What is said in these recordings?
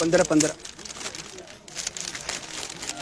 15।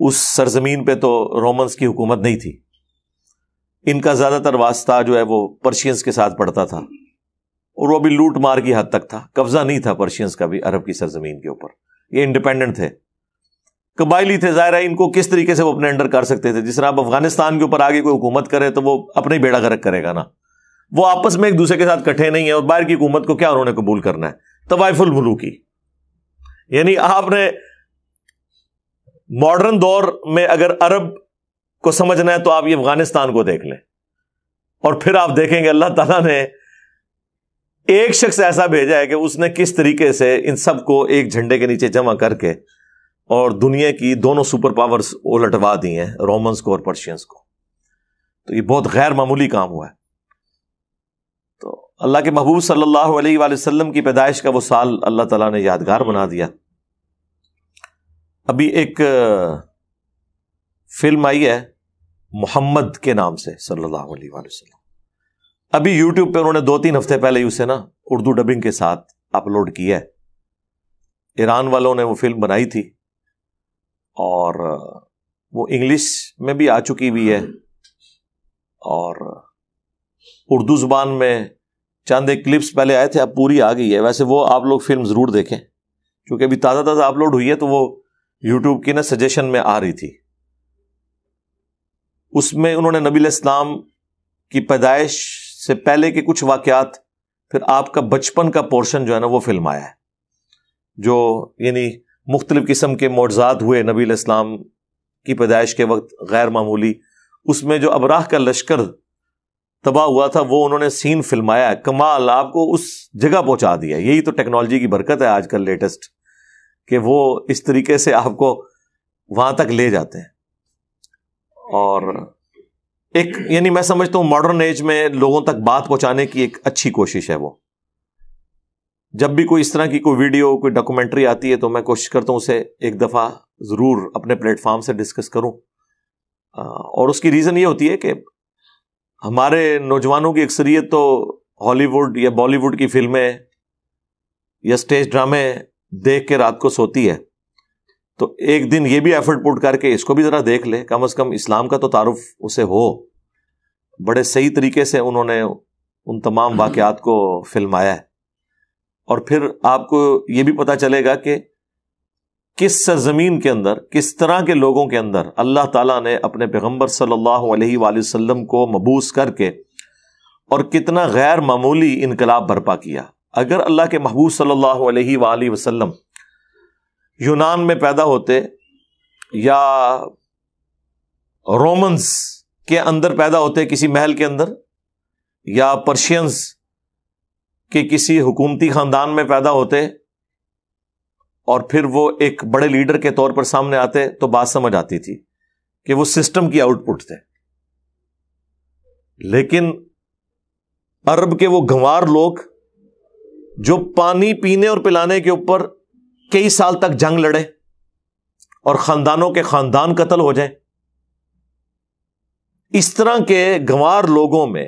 اس سرزمین پہ تو رومنز کی حکومت نہیں تھی، ان کا زیادہ تر واسطہ جو ہے وہ پرشینز کے ساتھ پڑتا تھا، اور وہ بھی لوٹ مار کی حد تک تھا، قبضہ نہیں تھا پرشینز کا بھی عرب کی سرزمین کے اوپر، یہ انڈیپینڈنٹ تھے، قبائلی تھے، ظاہر ہے ان کو کس طریقے سے وہ اپنے انڈر کر سکتے تھے. جس طرح اب افغانستان کے اوپر آگے کوئی حکومت کرے تو وہ اپنے بیڑا غرق کرے گا نا، وہ آپس میں ایک دوسرے کے ساتھ کٹھے نہیں ہیں، اور باہر کی حکومت کو کیا انہوں نے قبول کرنا ہے؟ طوائف الملوکی. یعنی آپ نے ماڈرن دور میں اگر عرب کو سمجھنا ہے تو آپ یہ افغانستان کو دیکھ لیں، اور پھر آپ دیکھیں گے اللہ تعالیٰ نے ایک شخص ایسا بھیجا ہے کہ اس نے کس طریقے سے ان سب کو ایک جھنڈے کے نیچے جمع کر کے اور دنیا کی دونوں سپر پاورز الٹوا دی ہیں، رومنز کو اور پرشینز کو. تو یہ بہت غیر معمولی کام ہوا ہے. تو اللہ کے محبوب صلی اللہ علیہ وآلہ وسلم کی پیدائش کا وہ سال اللہ تعالیٰ نے یادگار بنا دیا. ابھی ایک فلم آئی ہے محمد کے نام سے صلی اللہ علیہ وآلہ وسلم، ابھی یوٹیوب پہ انہوں نے 2-3 ہفتے پہلے ہی اسے نا اردو ڈبنگ کے ساتھ اپلوڈ کیا ہے. ایران والوں نے وہ فلم بنائی تھی اور وہ انگلش میں بھی آ چکی ہوئی ہے، اور اردو زبان میں چند ایک کلپس پہلے آئے تھے، اب پوری آ گئی ہے. ویسے وہ آپ لوگ فلم ضرور دیکھیں کیونکہ ابھی تازہ تازہ اپلوڈ ہوئی ہے، تو وہ یوٹیوب کی نا سجیشن میں آ رہی تھی. اس میں انہوں نے نبی علیہ السلام کی پیدائش سے پہلے کے کچھ واقعات، پھر آپ کا بچپن کا پورشن جو ہے نا وہ فلم آیا ہے، جو یعنی مختلف قسم کے معجزات ہوئے نبی علیہ السلام کی پیدائش کے وقت غیر معمولی. اس میں جو ابراہ کا لشکر تباہ ہوا تھا وہ انہوں نے سین فلمایا ہے. کمال، آپ کو اس جگہ پہنچا دیا. یہی تو ٹیکنالوجی کی برکت ہے آج کل لیٹسٹ، کہ وہ اس طریقے سے آپ کو وہاں تک لے جاتے ہیں. اور ایک یعنی میں سمجھتا ہوں ماڈرن ایج میں لوگوں تک بات پہنچانے کی ایک اچھی کوشش ہے. وہ جب بھی کوئی اس طرح کی کوئی ویڈیو، کوئی ڈاکومنٹری آتی ہے تو میں کوشش کرتا ہوں اسے ایک دفعہ ضرور اپنے پلیٹ فارم سے ڈسکس کروں. اور اس کی ریزن یہ ہوتی ہے کہ ہمارے نوجوانوں کی اکثریت تو ہالی ووڈ یا بالی ووڈ کی فلمیں یا اسٹیج ڈرامے دیکھ کے رات کو سوتی ہے. تو ایک دن یہ بھی ایفرٹ پٹ کر کے اس کو بھی ذرا دیکھ لے، کم از کم اسلام کا تو تعارف اسے ہو. بڑے صحیح طریقے سے انہوں نے ان تمام واقعات کو فلمایا ہے. اور پھر آپ کو یہ بھی پتہ چلے گا کہ کس سرزمین کے اندر، کس طرح کے لوگوں کے اندر اللہ تعالیٰ نے اپنے پیغمبر صلی اللہ علیہ وآلہ وسلم کو مبعوث کر کے اور کتنا غیر معمولی انقلاب برپا کیا. اگر اللہ کے محبوب صلی اللہ علیہ وآلہ وسلم یونان میں پیدا ہوتے یا رومنز کے اندر پیدا ہوتے کسی محل کے اندر، یا پرشینز کے کسی حکومتی خاندان میں پیدا ہوتے اور پھر وہ ایک بڑے لیڈر کے طور پر سامنے آتے، تو بات سمجھ آتی تھی کہ وہ سسٹم کی آؤٹ پٹ تھے. لیکن عرب کے وہ گنوار لوگ جو پانی پینے اور پلانے کے اوپر کئی سال تک جنگ لڑے اور خاندانوں کے خاندان قتل ہو جائیں، اس طرح کے گنوار لوگوں میں،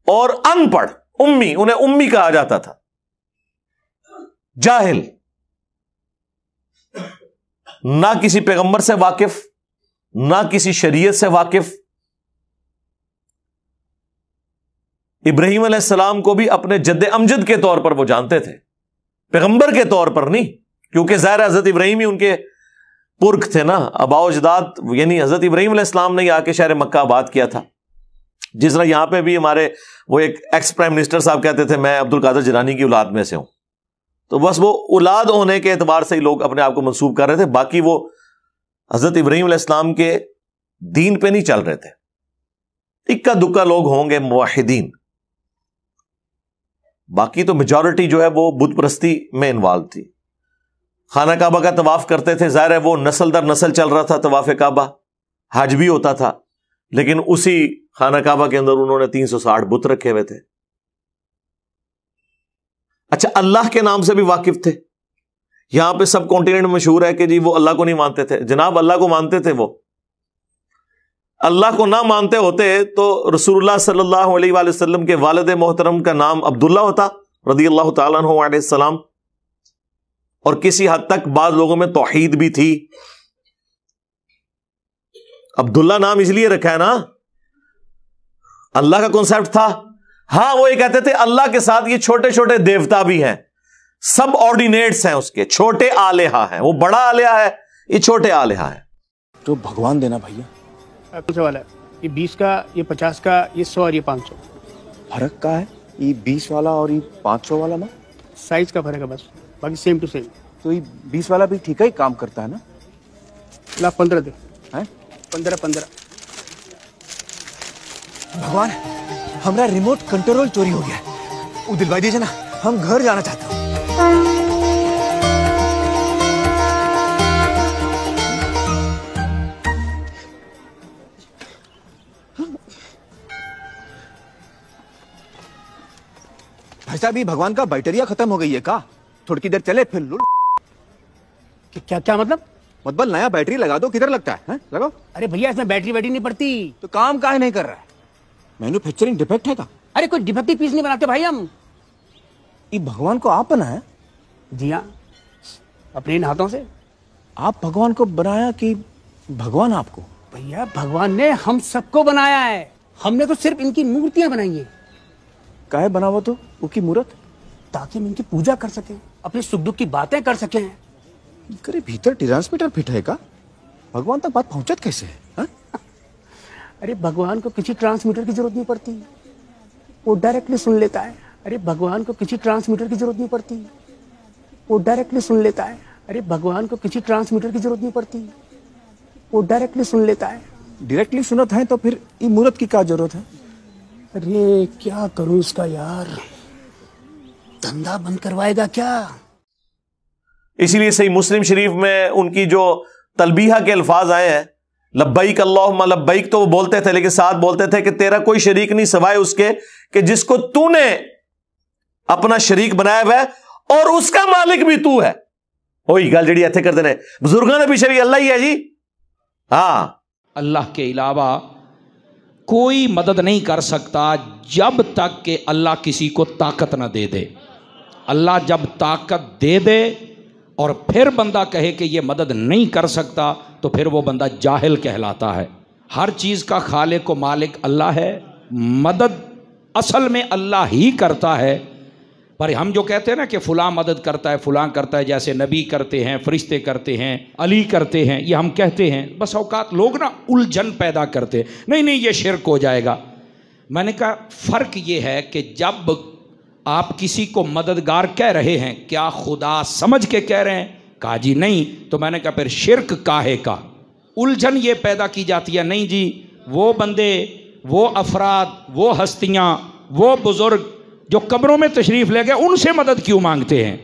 اور ان پڑھ امی، انہیں امی کہا جاتا تھا، جاہل، نہ کسی پیغمبر سے واقف، نہ کسی شریعت سے واقف. ابراہیم علیہ السلام کو بھی اپنے جد امجد کے طور پر وہ جانتے تھے، پیغمبر کے طور پر نہیں، کیونکہ ظاہر حضرت ابراہیم ہی ان کے پرکھ تھے نا، آباء و اجداد. یعنی حضرت ابراہیم علیہ السلام نے آ کے شہر مکہ آباد کیا تھا. جس طرح یہاں پہ بھی ہمارے وہ ایک ایکس پرائم منسٹر صاحب کہتے تھے میں عبد القادر جیلانی کی اولاد میں سے ہوں، تو بس وہ اولاد ہونے کے اعتبار سے ہی لوگ اپنے آپ کو منسوب کر رہے تھے، باقی وہ حضرت ابراہیم علیہ السلام کے دین پہ نہیں چل رہے تھے. اکا دکا لوگ ہوں گے موحدین، باقی تو میجورٹی جو ہے وہ بت پرستی میں انوالو تھی. خانہ کعبہ کا طواف کرتے تھے، ظاہر ہے وہ نسل در نسل چل رہا تھا طواف کعبہ، حج بھی ہوتا تھا، لیکن اسی خانہ کعبہ کے اندر انہوں نے 360 بت رکھے ہوئے تھے. اچھا، اللہ کے نام سے بھی واقف تھے. یہاں پہ سب کانٹیننٹ مشہور ہے کہ جی وہ اللہ کو نہیں مانتے تھے. جناب اللہ کو مانتے تھے. وہ اللہ کو نہ مانتے ہوتے تو رسول اللہ صلی اللہ علیہ وآلہ وسلم کے والد محترم کا نام عبداللہ ہوتا رضی اللہ تعالیٰ عنہ علیہ السلام، اور کسی حد تک بعض لوگوں میں توحید بھی تھی. عبداللہ نام اس لیے رکھا ہے نا، اللہ کا کانسیپٹ تھا. ہاں وہ یہ کہتے تھے اللہ کے ساتھ یہ چھوٹے چھوٹے دیوتا بھی ہیں، سب آرڈینیٹس ہیں اس کے، چھوٹے آلیہا ہیں. وہ بڑا آلیہا ہے، یہ چھوٹے آلیہا ہے. تو بھگوان دینا بھیا. کون سا والا ہے؟ یہ 20 کا، یہ 50 کا، یہ 100 اور یہ 500. فرق کا ہے یہ 20 والا اور یہ 500 والا نا؟ سائز کا فرق ہے بس، باقی سیم ٹو سیم. تو یہ 20 والا بھی ٹھیک ہی کام کرتا ہے نا؟ لاکھ 15 دے. ہیں 15. بھگوان ہمارا ریموٹ کنٹرول چوری ہو گیا ہے، وہ دلوائی دیجیے نا، ہم گھر جانا چاہتے ہیں. بھائی صاحب یہ بھگوان کا بیٹریا ختم ہو گئی ہے کا؟ تھوڑی کی دیر چلے پھر لو. کیا مطلب؟ مطلب نیا بیٹری لگا دو، کدھر لگتا ہے لگاؤ. ارے بھیا اس میں بیٹری نہیں پڑتی. تو کام کاہے نہیں کر رہا ہے؟ مینوفیکچرنگ ڈیفیکٹ ہے کا؟ ارے کوئی ڈیفیکٹو پیس نہیں بناتے بھائی ہم. یہ بھگوان کو آپ بنایا؟ جی ہاں، اپنے ان ہاتھوں سے. آپ بھگوان کو بنایا کہ بھگوان آپ کو؟ بھیا بھگوان نے ہم سب کو بنایا ہے، ہم نے تو صرف ان کی مورتیاں بنائی ہیں. کاہے بنا ہوا تو وہ کی مورت؟ تاکہ ہم ان کی پوجا کر سکیں، اپنے سکھ دکھ کی باتیں کر سکیں. کرے بھیتر ٹرانسمیٹر فٹ ہے کا؟ بھگوان تک بات پہنچت کیسے ہے؟ ارے بھگوان کو کسی ٹرانسمیٹر کی ضرورت نہیں پڑتی، وہ ڈائریکٹلی سن لیتا ہے. ارے بھگوان کو کسی ٹرانسمیٹر کی ضرورت نہیں پڑتی، وہ ڈائریکٹلی سن لیتا ہے. ارے بھگوان کو کسی ٹرانسمیٹر کی ضرورت نہیں پڑتی، وہ ڈائریکٹلی سن لیتا ہے. ڈائریکٹلی سنت ہے تو پھر یہ مورت کی کیا ضرورت ہے؟ ارے کیا کروں اس کا یار، دھندا بند کروائے گا کیا؟ اسی لیے صحیح مسلم شریف میں ان کی جو تلبیہ کے الفاظ آئے ہیں، لبیک اللہم لبیک، تو وہ بولتے تھے لیکن ساتھ بولتے تھے کہ تیرا کوئی شریک نہیں سوائے اس کے کہ جس کو تو نے اپنا شریک بنایا ہوا ہے اور اس کا مالک بھی تو ہے. وہی گل جڑی ایتھے کرتے ہیں بزرگوں نے بھی شریک اللہ ہی ہے جی. ہاں اللہ کے علاوہ کوئی مدد نہیں کر سکتا جب تک کہ اللہ کسی کو طاقت نہ دے دے. اللہ جب طاقت دے دے اور پھر بندہ کہے کہ یہ مدد نہیں کر سکتا تو پھر وہ بندہ جاہل کہلاتا ہے. ہر چیز کا خالق و مالک اللہ ہے، مدد اصل میں اللہ ہی کرتا ہے. پر ہم جو کہتے ہیں نا کہ فلاں مدد کرتا ہے، فلاں کرتا ہے، جیسے نبی کرتے ہیں، فرشتے کرتے ہیں، علی کرتے ہیں، یہ ہم کہتے ہیں. بس اوقات لوگ نا الجھن پیدا کرتے، نہیں یہ شرک ہو جائے گا. میں نے کہا فرق یہ ہے کہ جب آپ کسی کو مددگار کہہ رہے ہیں کیا خدا سمجھ کے کہہ رہے ہیں؟ کہا جی نہیں. تو میں نے کہا پھر شرک کاہے کا؟ الجھن یہ پیدا کی جاتی ہے، نہیں جی وہ بندے، وہ افراد، وہ ہستیاں، وہ بزرگ جو قبروں میں تشریف لے گئے ان سے مدد کیوں مانگتے ہیں؟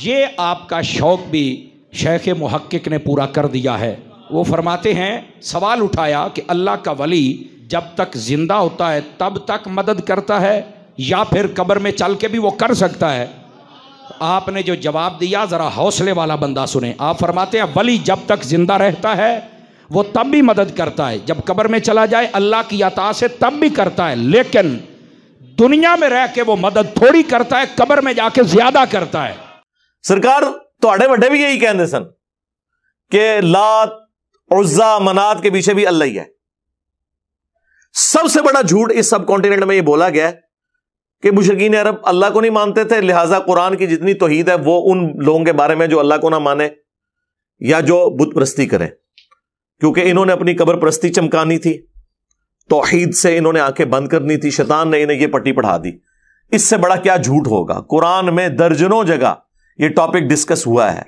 یہ آپ کا شوق بھی شیخ محقق نے پورا کر دیا ہے. وہ فرماتے ہیں، سوال اٹھایا کہ اللہ کا ولی جب تک زندہ ہوتا ہے تب تک مدد کرتا ہے یا پھر قبر میں چل کے بھی وہ کر سکتا ہے؟ آپ نے جو جواب دیا ذرا حوصلے والا بندہ سنیں. آپ فرماتے ہیں ولی جب تک زندہ رہتا ہے وہ تب بھی مدد کرتا ہے، جب قبر میں چلا جائے اللہ کی عطا سے تب بھی کرتا ہے، لیکن دنیا میں رہ کے وہ مدد تھوڑی کرتا ہے، قبر میں جا کے زیادہ کرتا ہے. سرکار تواڈے وڈے بھی یہی کہندے سن کہ لات عزا منات کے پیچھے بھی اللہ ہی ہے. سب سے بڑا جھوٹ اس سب کانٹیننٹ میں یہ بولا گیا ہے کہ مشرکین عرب اللہ کو نہیں مانتے تھے، لہٰذا قرآن کی جتنی توحید ہے وہ ان لوگوں کے بارے میں جو اللہ کو نہ مانے یا جو بت پرستی کریں، کیونکہ انہوں نے اپنی قبر پرستی چمکانی تھی، توحید سے انہوں نے آنکھیں بند کرنی تھی، شیطان نے انہیں یہ پٹی پڑھا دی. اس سے بڑا کیا جھوٹ ہوگا؟ قرآن میں درجنوں جگہ یہ ٹاپک ڈسکس ہوا ہے.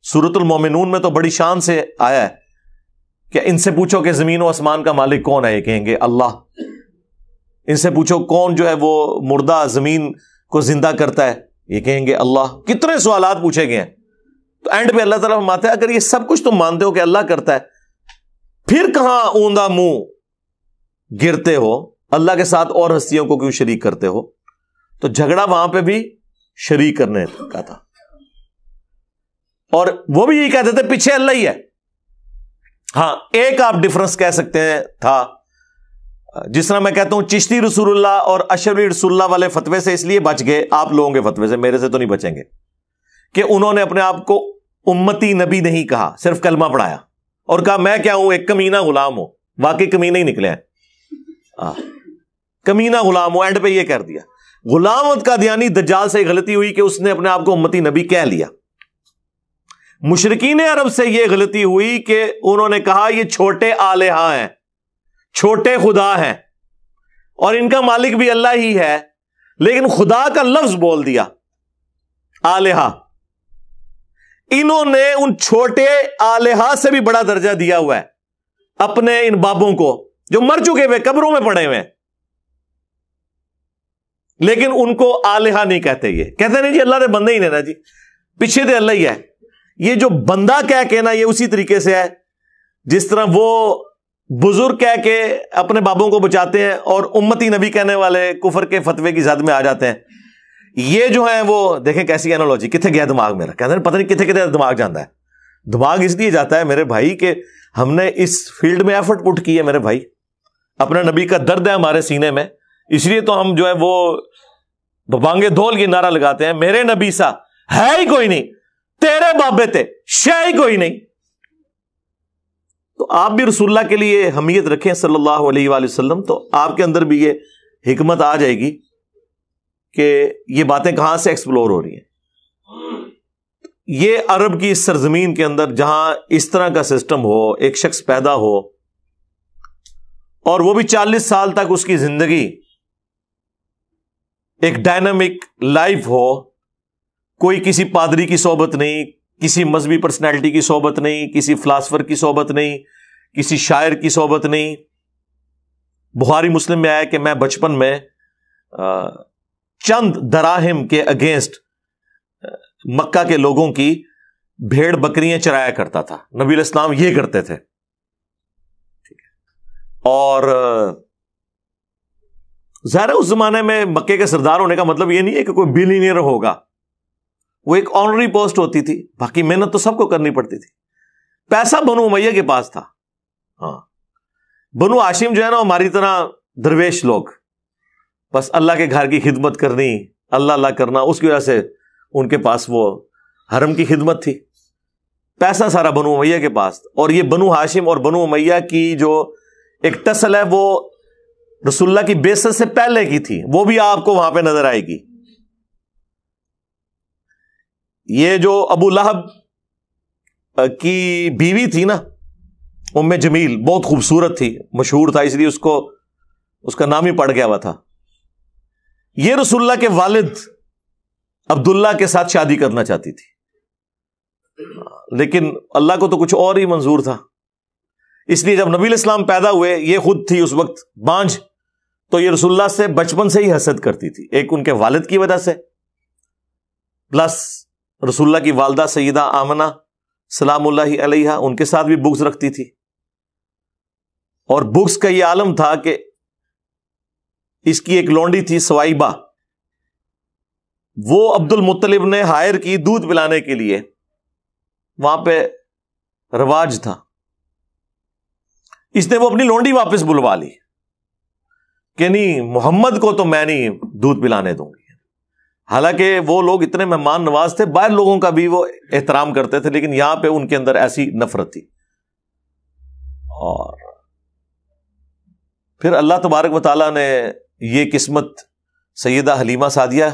سورۃ المومنون میں تو بڑی شان سے آیا ہے کہ ان سے پوچھو کہ زمین و آسمان کا مالک کون ہے، یہ کہیں گے اللہ. ان سے پوچھو کون جو ہے وہ مردہ زمین کو زندہ کرتا ہے، یہ کہیں گے اللہ. کتنے سوالات پوچھے گئے ہیں. تو اینڈ پہ اللہ تعالیٰ فرماتے ہیں اگر یہ سب کچھ تم مانتے ہو کہ اللہ کرتا ہے، پھر کہاں اوندا منہ گرتے ہو؟ اللہ کے ساتھ اور ہستیوں کو کیوں شریک کرتے ہو؟ تو جھگڑا وہاں پہ بھی شریک کرنے کا تھا، اور وہ بھی یہی کہتے تھے پیچھے اللہ ہی ہے. ہاں ایک آپ ڈفرنس کہہ سکتے ہیں تھا، جس طرح میں کہتا ہوں چشتی رسول اللہ اور اشرفی رسول اللہ والے فتوے سے اس لیے بچ گئے آپ لوگوں کے فتوے سے، میرے سے تو نہیں بچیں گے، کہ انہوں نے اپنے آپ کو امتی نبی نہیں کہا، صرف کلمہ پڑھایا. اور کہا میں کیا ہوں؟ ایک کمینہ غلام ہوں. واقعی کمینے ہی نکلے ہیں, کمینہ غلام ہوں. اینڈ پہ یہ کر دیا. غلامت کا دیانی دجال سے غلطی ہوئی کہ اس نے اپنے آپ کو امتی نبی کہہ لیا. مشرکین عرب سے یہ غلطی ہوئی کہ انہوں نے کہا یہ چھوٹے آلہہ ہیں, چھوٹے خدا ہیں, اور ان کا مالک بھی اللہ ہی ہے, لیکن خدا کا لفظ بول دیا آلہہ. انہوں نے ان چھوٹے آلہہ سے بھی بڑا درجہ دیا ہوا ہے اپنے ان بابوں کو جو مر چکے ہوئے قبروں میں پڑے ہوئے, لیکن ان کو آلہہ نہیں کہتے. یہ کہتے نہیں جی اللہ نے بندے ہی نہیں نا جی, پیچھے تو اللہ ہی ہے. یہ جو بندہ کہہ کے نا, یہ اسی طریقے سے ہے جس طرح وہ بزرگ کہہ کے اپنے بابوں کو بچاتے ہیں اور امتی نبی کہنے والے کفر کے فتوے کی زد میں آ جاتے ہیں. یہ جو ہیں وہ دیکھیں کیسی اینالوجی, کتنے گیا دماغ میرا, کہتے ہیں پتہ نہیں کتنے کتنے دماغ جاتا ہے. دماغ اس لیے جاتا ہے میرے بھائی کہ ہم نے اس فیلڈ میں ایفرٹ پٹ کی ہے میرے بھائی, اپنا نبی کا درد ہے ہمارے سینے میں, اس لیے تو ہم جو ہے وہ بانگے دھول کی نعرہ لگاتے ہیں میرے نبی سا ہے ہی کوئی نہیں, تیرے بابے تھے شے ہی کوئی نہیں. تو آپ بھی رسول اللہ کے لیے حمیت رکھیں صلی اللہ علیہ وآلہ وسلم, تو آپ کے اندر بھی یہ حکمت آ جائے گی کہ یہ باتیں کہاں سے ایکسپلور ہو رہی ہیں. یہ عرب کی اس سرزمین کے اندر جہاں اس طرح کا سسٹم ہو, ایک شخص پیدا ہو اور وہ بھی 40 سال تک اس کی زندگی ایک ڈائنامک لائف ہو, کوئی کسی پادری کی صحبت نہیں, کسی مذہبی پرسنالٹی کی صحبت نہیں, کسی فلاسفر کی صحبت نہیں, کسی شاعر کی صحبت نہیں. بخاری مسلم میں آیا کہ میں بچپن میں چند دراہم کے اگینسٹ مکہ کے لوگوں کی بھیڑ بکریاں چرایا کرتا تھا. نبی علیہ السلام یہ کرتے تھے. اور ظاہر اس زمانے میں مکے کے سردار ہونے کا مطلب یہ نہیں ہے کہ کوئی بلینئر ہوگا, وہ ایک آنرری پوسٹ ہوتی تھی, باقی محنت تو سب کو کرنی پڑتی تھی. پیسہ بنو امیہ کے پاس تھا. ہاں, بنو ہاشم جو ہے نا ہماری طرح درویش لوگ, بس اللہ کے گھر کی خدمت کرنی, اللہ اللہ کرنا, اس کی وجہ سے ان کے پاس وہ حرم کی خدمت تھی. پیسہ سارا بنو امیہ کے پاس. اور یہ بنو ہاشم اور بنو امیہ کی جو ایک ٹسل ہے وہ رسول اللہ کی بعثت سے پہلے کی تھی, وہ بھی آپ کو وہاں پہ نظر آئے گی. یہ جو ابو لہب کی بیوی تھی نا ام جمیل, بہت خوبصورت تھی, مشہور تھا, اس لیے اس کا نام ہی پڑ گیا ہوا تھا. یہ رسول اللہ کے والد عبداللہ کے ساتھ شادی کرنا چاہتی تھی, لیکن اللہ کو تو کچھ اور ہی منظور تھا. اس لیے جب نبی علیہ السلام پیدا ہوئے, یہ خود تھی اس وقت بانجھ, تو یہ رسول اللہ سے بچپن سے ہی حسد کرتی تھی, ایک ان کے والد کی وجہ سے, پلس رسول اللہ کی والدہ سیدہ آمنہ سلام اللہ علیہا, ان کے ساتھ بھی بغض رکھتی تھی. اور بغض کا یہ عالم تھا کہ اس کی ایک لونڈی تھی سوائبہ, وہ عبد المطلب نے ہائر کی دودھ پلانے کے لیے, وہاں پہ رواج تھا. اس نے وہ اپنی لونڈی واپس بلوا لی کہ نہیں محمد کو تو میں نہیں دودھ پلانے دوں گی. حالانکہ وہ لوگ اتنے مہمان نواز تھے, باہر لوگوں کا بھی وہ احترام کرتے تھے, لیکن یہاں پہ ان کے اندر ایسی نفرت تھی. اور پھر اللہ تبارک و تعالیٰ نے یہ قسمت سیدہ حلیمہ سعدیہ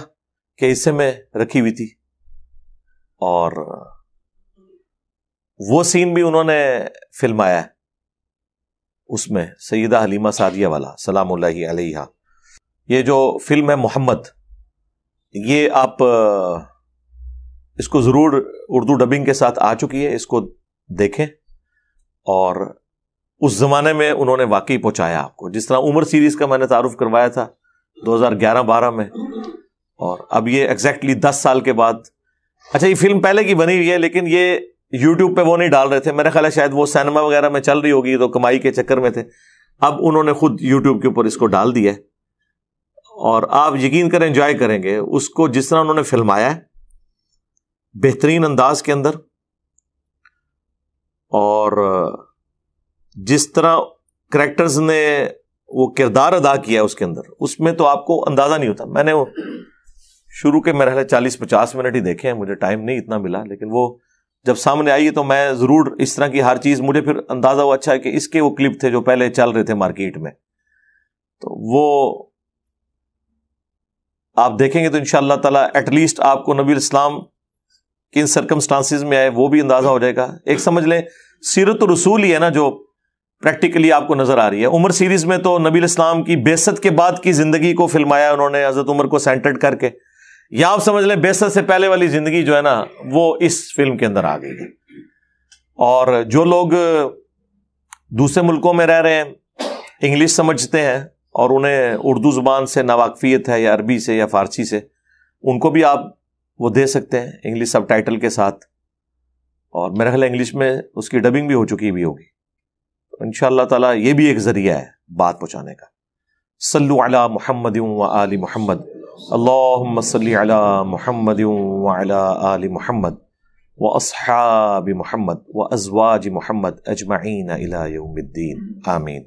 کے حصے میں رکھی ہوئی تھی, اور وہ سین بھی انہوں نے فلمایا ہے اس میں, سیدہ حلیمہ سعدیہ والا سلام اللہ علیہا. یہ جو فلم ہے محمد, یہ آپ اس کو ضرور اردو ڈبنگ کے ساتھ آ چکی ہے, اس کو دیکھیں. اور اس زمانے میں انہوں نے واقعی پہنچایا آپ کو, جس طرح عمر سیریز کا میں نے تعارف کروایا تھا 2011-12 میں, اور اب یہ ایگزیکٹلی 10 سال کے بعد. اچھا, یہ فلم پہلے کی بنی ہوئی ہے, لیکن یہ یوٹیوب پہ وہ نہیں ڈال رہے تھے, میرا خیال ہے شاید وہ سینما وغیرہ میں چل رہی ہوگی تو کمائی کے چکر میں تھے. اب انہوں نے خود یوٹیوب کے اوپر اس کو ڈال دیا ہے, اور آپ یقین کریں انجوائے کریں گے اس کو, جس طرح انہوں نے فلمایا ہے بہترین انداز کے اندر, اور جس طرح کریکٹرز نے وہ کردار ادا کیا ہے اس کے اندر, اس میں تو آپ کو اندازہ نہیں ہوتا. میں نے وہ شروع کے میرے 40-50 منٹ ہی دیکھے ہیں, مجھے ٹائم نہیں اتنا ملا, لیکن وہ جب سامنے آئی تو میں ضرور اس طرح کی ہر چیز مجھے پھر اندازہ ہوا اچھا ہے کہ اس کے وہ کلپ تھے جو پہلے چل رہے تھے مارکیٹ میں، تو وہ آپ دیکھیں گے تو انشاءاللہ تعالیٰ ایٹ لیسٹ آپ کو نبی الاسلام کن سرکمسٹانسز میں آئے وہ بھی اندازہ ہو جائے گا. ایک سمجھ لیں سیرت الرسول ہی ہے نا جو پریکٹیکلی آپ کو نظر آ رہی ہے. عمر سیریز میں تو نبی الاسلام کی بعثت کے بعد کی زندگی کو فلمایا انہوں نے حضرت عمر کو سینٹرڈ کر کے. یا آپ سمجھ لیں بعثت سے پہلے والی زندگی جو ہے نا وہ اس فلم کے اندر آ گئی ہے. اور جو لوگ دوسرے ملکوں میں رہ رہے ہیں، انگلش سمجھتے ہیں اور انہیں اردو زبان سے ناواقفیت ہے یا عربی سے یا فارسی سے، ان کو بھی آپ وہ دے سکتے ہیں انگلش سب ٹائٹل کے ساتھ. اور میرا خیال انگلش میں اس کی ڈبنگ بھی ہو چکی بھی ہوگی. انشاءاللہ تعالیٰ یہ بھی ایک ذریعہ ہے بات پہنچانے کا. صلو علی محمد و آل محمد، اللہم صلی علی محمد و علی آل محمد و اصحاب محمد و ازواج محمد اجمعین الی یوم الدین. آمین.